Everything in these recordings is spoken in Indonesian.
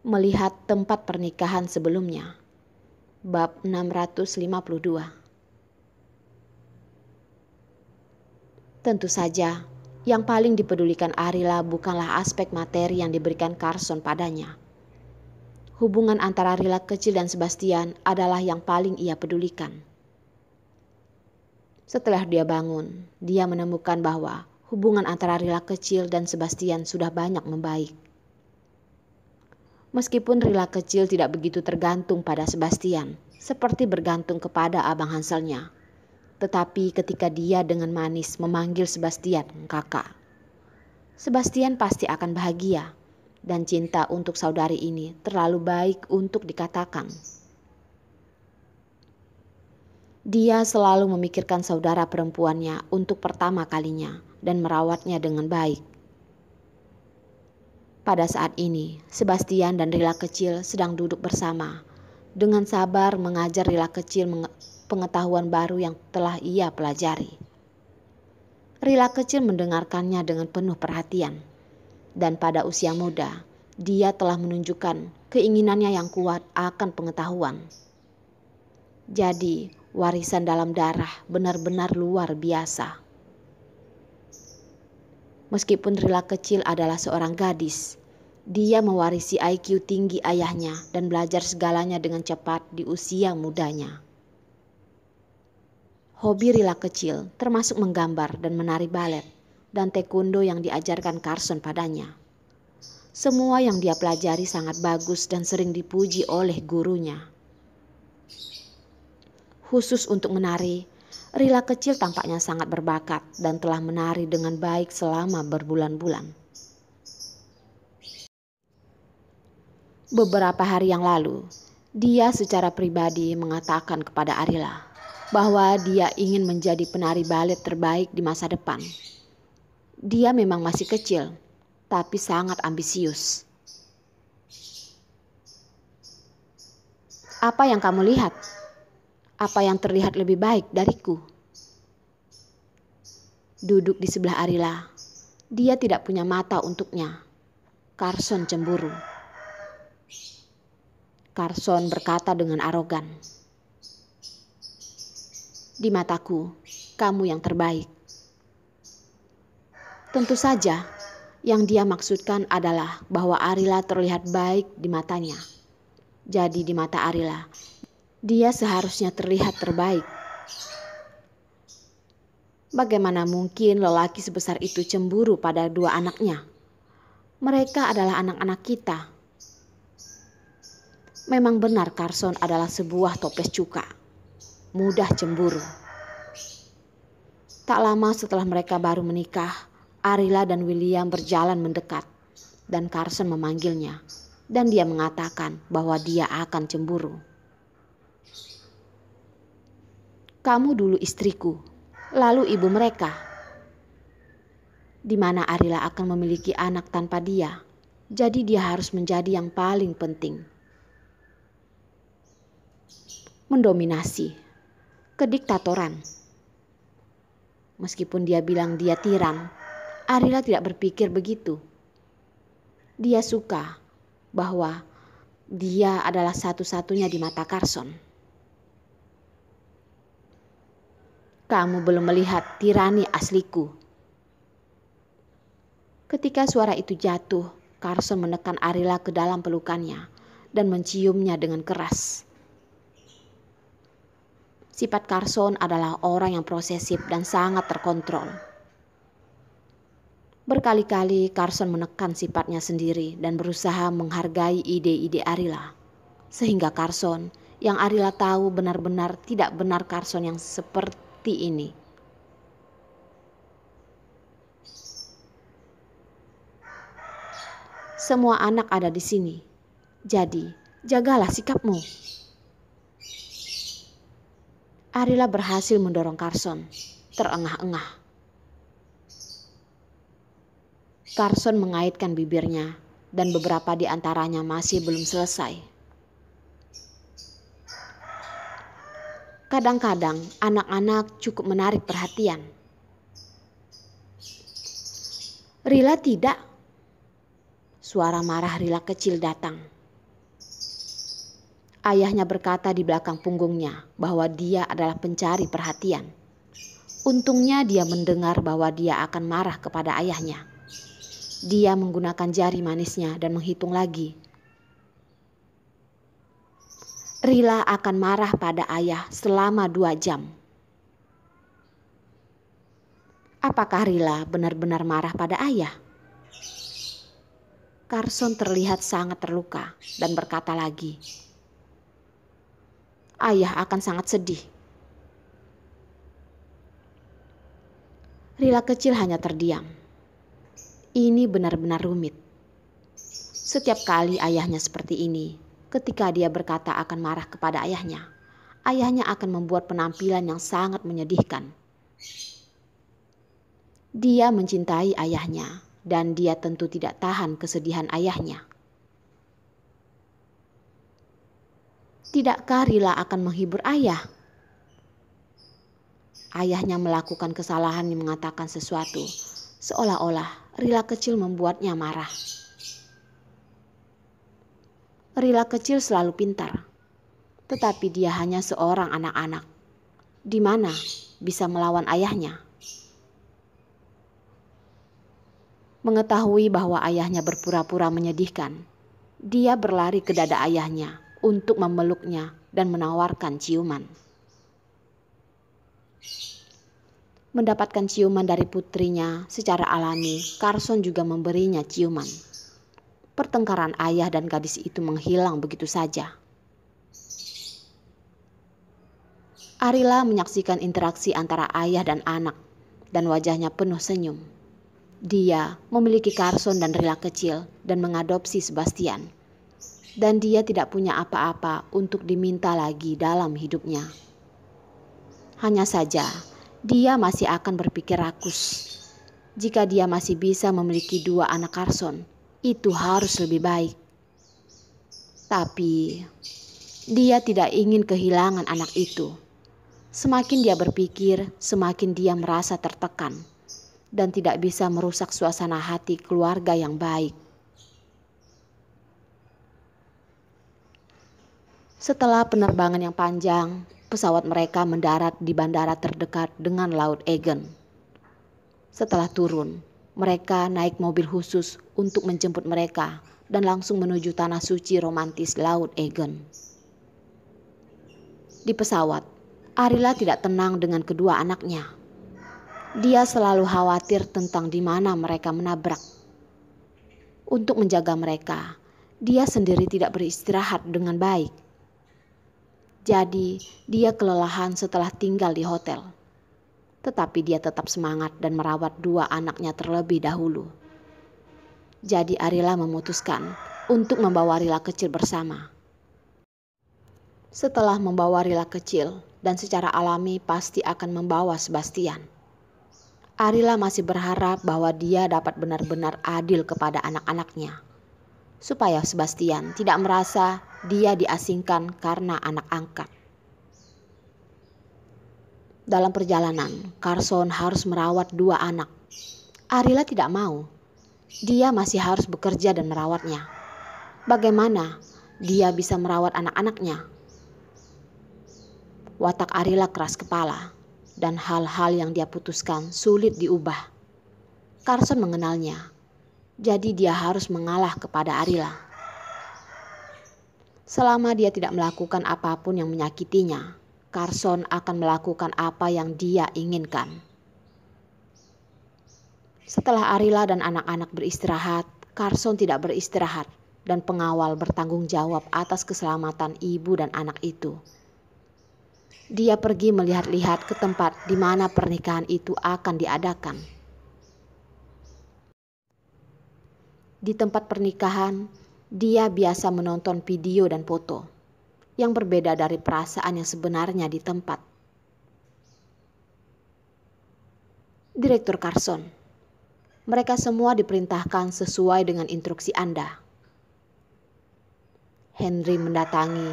Melihat tempat pernikahan sebelumnya. Bab 652. Tentu saja, yang paling dipedulikan Arila bukanlah aspek materi yang diberikan Carson padanya. Hubungan antara Rila kecil dan Sebastian adalah yang paling ia pedulikan. Setelah dia bangun, dia menemukan bahwa hubungan antara Rila kecil dan Sebastian sudah banyak membaik. Meskipun Rila kecil tidak begitu tergantung pada Sebastian, seperti bergantung kepada abang Hanselnya. Tetapi ketika dia dengan manis memanggil Sebastian kakak, Sebastian pasti akan bahagia, dan cinta untuk saudari ini terlalu baik untuk dikatakan. Dia selalu memikirkan saudara perempuannya untuk pertama kalinya dan merawatnya dengan baik. Pada saat ini, Sebastian dan Rila kecil sedang duduk bersama, dengan sabar mengajar Rila kecil pengetahuan baru yang telah ia pelajari. Rila kecil mendengarkannya dengan penuh perhatian, dan pada usia muda, dia telah menunjukkan keinginannya yang kuat akan pengetahuan. Jadi, warisan dalam darah benar-benar luar biasa. Meskipun Rila kecil adalah seorang gadis, dia mewarisi IQ tinggi ayahnya dan belajar segalanya dengan cepat di usia mudanya. Hobi Rila kecil termasuk menggambar dan menari balet dan taekwondo yang diajarkan Carson padanya. Semua yang dia pelajari sangat bagus dan sering dipuji oleh gurunya. Khusus untuk menari, Rila kecil tampaknya sangat berbakat dan telah menari dengan baik selama berbulan-bulan. Beberapa hari yang lalu, dia secara pribadi mengatakan kepada Arila bahwa dia ingin menjadi penari balet terbaik di masa depan. Dia memang masih kecil, tapi sangat ambisius. Apa yang kamu lihat? Apa yang terlihat lebih baik dariku? Duduk di sebelah Arila, dia tidak punya mata untuknya. Carson cemburu. Carson berkata dengan arogan, "Di mataku, kamu yang terbaik." Tentu saja, yang dia maksudkan adalah bahwa Arila terlihat baik di matanya. Jadi di mata Arila, dia seharusnya terlihat terbaik. Bagaimana mungkin lelaki sebesar itu cemburu pada dua anaknya? Mereka adalah anak-anak kita. Memang benar Carson adalah sebuah toples cuka. Mudah cemburu. Tak lama setelah mereka baru menikah, Arila dan William berjalan mendekat dan Carson memanggilnya dan dia mengatakan bahwa dia akan cemburu. "Kamu dulu istriku, lalu ibu mereka. Di mana Arila akan memiliki anak tanpa dia, jadi dia harus menjadi yang paling penting. Mendominasi, kediktatoran." Meskipun dia bilang dia tiran, Arila tidak berpikir begitu. Dia suka bahwa dia adalah satu-satunya di mata Carson. "Kamu belum melihat tirani asliku." Ketika suara itu jatuh, Carson menekan Arila ke dalam pelukannya dan menciumnya dengan keras. Sifat Carson adalah orang yang posesif dan sangat terkontrol. Berkali-kali Carson menekan sifatnya sendiri dan berusaha menghargai ide-ide Arila. Sehingga Carson, yang Arila tahu benar-benar tidak benar Carson yang seperti ini. Semua anak ada di sini, jadi jagalah sikapmu. Arila berhasil mendorong Carson, terengah-engah. Carson mengaitkan bibirnya dan beberapa di antaranya masih belum selesai. Kadang-kadang anak-anak cukup menarik perhatian. Rila tidak. Suara marah Rila kecil datang. Ayahnya berkata di belakang punggungnya bahwa dia adalah pencari perhatian. Untungnya dia mendengar bahwa dia akan marah kepada ayahnya. Dia menggunakan jari manisnya dan menghitung lagi. Rila akan marah pada ayah selama 2 jam. Apakah Rila benar-benar marah pada ayah? Carson terlihat sangat terluka dan berkata lagi, "Ayah akan sangat sedih." Rila kecil hanya terdiam. Ini benar-benar rumit. Setiap kali ayahnya seperti ini, ketika dia berkata akan marah kepada ayahnya akan membuat penampilan yang sangat menyedihkan. Dia mencintai ayahnya dan dia tentu tidak tahan kesedihan ayahnya. Tidakkah Rila akan menghibur ayah? Ayahnya melakukan kesalahan yang mengatakan sesuatu, seolah-olah Rila kecil membuatnya marah. Rila kecil selalu pintar, tetapi dia hanya seorang anak-anak. Di mana bisa melawan ayahnya? Mengetahui bahwa ayahnya berpura-pura menyedihkan, dia berlari ke dada ayahnya untuk memeluknya dan menawarkan ciuman. Mendapatkan ciuman dari putrinya secara alami, Carson juga memberinya ciuman. Pertengkaran ayah dan gadis itu menghilang begitu saja. Arila menyaksikan interaksi antara ayah dan anak, dan wajahnya penuh senyum. Dia memiliki Carson dan Rila kecil dan mengadopsi Sebastian. Dan dia tidak punya apa-apa untuk diminta lagi dalam hidupnya. Hanya saja, dia masih akan berpikir rakus. Jika dia masih bisa memiliki 2 anak Carson, itu harus lebih baik. Tapi, dia tidak ingin kehilangan anak itu. Semakin dia berpikir, semakin dia merasa tertekan dan tidak bisa merusak suasana hati keluarga yang baik. Setelah penerbangan yang panjang, pesawat mereka mendarat di bandara terdekat dengan Laut Egan. Setelah turun, mereka naik mobil khusus untuk menjemput mereka dan langsung menuju tanah suci romantis Laut Egan. Di pesawat, Arila tidak tenang dengan kedua anaknya. Dia selalu khawatir tentang di mana mereka menabrak. Untuk menjaga mereka, dia sendiri tidak beristirahat dengan baik. Jadi, dia kelelahan setelah tinggal di hotel. Tetapi dia tetap semangat dan merawat 2 anaknya terlebih dahulu. Jadi Arila memutuskan untuk membawa Rila kecil bersama. Setelah membawa Rila kecil dan secara alami pasti akan membawa Sebastian, Arila masih berharap bahwa dia dapat benar-benar adil kepada anak-anaknya, supaya Sebastian tidak merasa dia diasingkan karena anak angkat. Dalam perjalanan, Carson harus merawat 2 anak. Arila tidak mau. Dia masih harus bekerja dan merawatnya. Bagaimana dia bisa merawat anak-anaknya? Watak Arila keras kepala, dan hal-hal yang dia putuskan sulit diubah. Carson mengenalnya, jadi dia harus mengalah kepada Arila. Selama dia tidak melakukan apapun yang menyakitinya, Carson akan melakukan apa yang dia inginkan. Setelah Arila dan anak-anak beristirahat, Carson tidak beristirahat dan pengawal bertanggung jawab atas keselamatan ibu dan anak itu. Dia pergi melihat-lihat ke tempat di mana pernikahan itu akan diadakan. Di tempat pernikahan, dia biasa menonton video dan foto yang berbeda dari perasaan yang sebenarnya di tempat. Direktur Carson, mereka semua diperintahkan sesuai dengan instruksi Anda. Henry mendatangi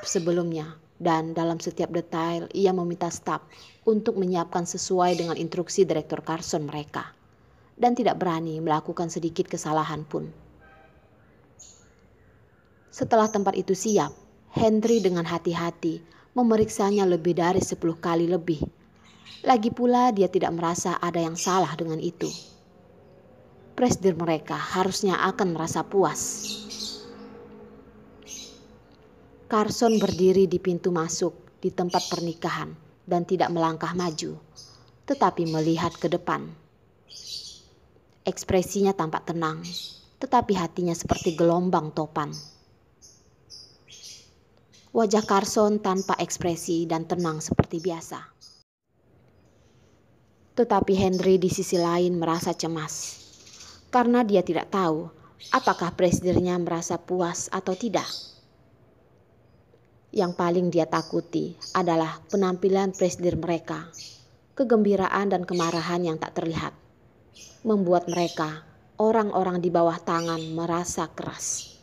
sebelumnya dan dalam setiap detail ia meminta staf untuk menyiapkan sesuai dengan instruksi Direktur Carson mereka dan tidak berani melakukan sedikit kesalahan pun. Setelah tempat itu siap, Henry dengan hati-hati memeriksanya lebih dari 10 kali lebih. Lagi pula dia tidak merasa ada yang salah dengan itu. Presidir mereka harusnya akan merasa puas. Carson berdiri di pintu masuk di tempat pernikahan dan tidak melangkah maju, tetapi melihat ke depan. Ekspresinya tampak tenang, tetapi hatinya seperti gelombang topan. Wajah Carson tanpa ekspresi dan tenang seperti biasa. Tetapi Henry di sisi lain merasa cemas, karena dia tidak tahu apakah presidennya merasa puas atau tidak. Yang paling dia takuti adalah penampilan presiden mereka. Kegembiraan dan kemarahan yang tak terlihat membuat mereka, orang-orang di bawah tangan, merasa keras.